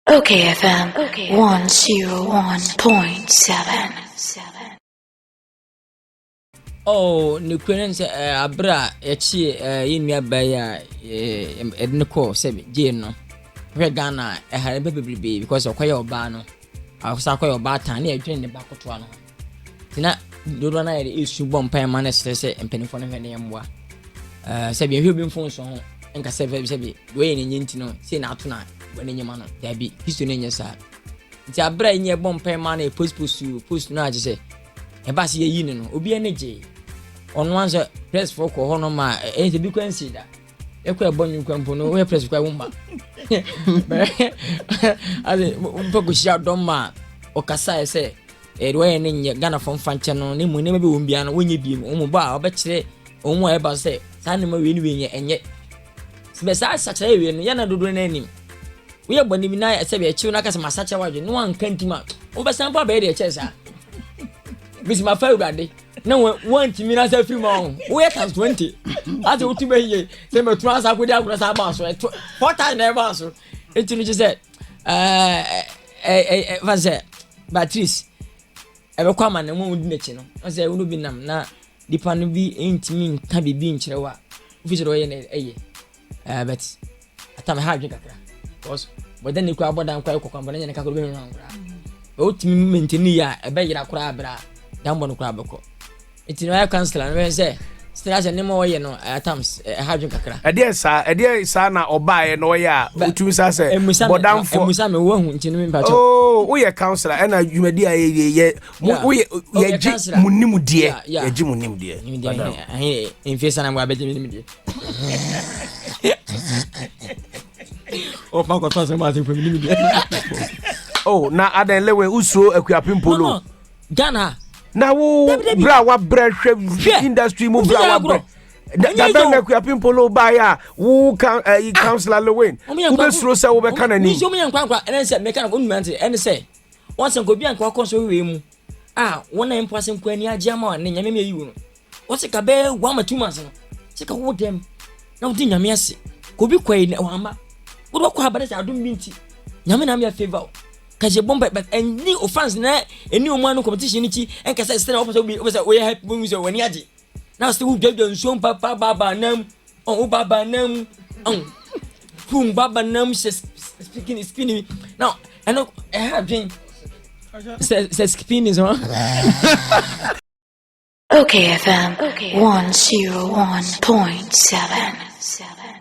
Okay, FM. Okay. 101.7. Oh, ni kwenen se abra echi yinua baya edneko se je no. We Ghana ha bebrebe because okoye oba no. Akosa akoye oba tan na edwen ne bakoto ano. Tina dodo na ye isu bompa ma na se empenifo no hwene yemboa. Se bi hwe bi mfon so ho enka se bi we ne nyinti no se na ato na wene nyema no ya bi history ne nyesa. Nti abra nye bompa ma na post no age se e ba se yi ne no obi ene je ono anse press for ko hono ma e bi kwansi da e ko ebonyu kwampo no we press kwa wumba ale mpo ko shia don ma o kasa ese e do ye ne nye Ghana fon fanche no ne mu ne be wo bia no wonye bi mu ba o be kire o mu e ba se sa ne ma we ni we nye enye se be sa kire we no ya na dodo na anim we boni mi na se be chiu na kasa masacha wadwe no an kantima o be san pa be de che sa bisi ma fa urade na want me na say free man we can 20 as you to be here say me try sa ko dia ko sa ba so 4 na ba so enti no je say va say Patrice e be kwa man mo di na chi no o say wo no bi nam na dipa no bi enti nka bibi nkyere wa official we na eye but atama ha dwe kakra because but then ku abodan kwa ko kwamba na ka ko be no nkra o timi mentini ya e be yira kura abra dambo no kura beko iti no ya councilor no say stress ne mo ye no atams hadwin kakra ade sa na obae no ya utumi sa say bodamfo emusa me wo hu nti no me mpacho oh wo ye councilor e na dwumadi ye wo ye ji munim die ye ji munim die infesa na mo abeje munim die o pa ko to se ma se munim die oh na adan lewe usuo akuapimpolo Ghana na wo bra wa bra hwe industry mu bra wa bra da ben na akuapimpolo ba ya wo councilor Lewin wo be suro se wo be kanani mi so mi yankwa ene se mechanic onumante ene se won ko bi anka ko so we mu wona empase nko ani agye ma ne nyame me yiwu no wo se ka be 1 or 2 months no se ka wo dem na wo di nyame ase ko bi kwai ne wama wo do ko habare se adom binti nyame na me favor kaje bomba but any offense na any woman competition ni chi enka say still opposite we say we help we say wani age now still judge nso papa baba nam on baba nam on fun baba nam speaking now I know I have been say speaking is on Okay, FM. Okay. 101.7.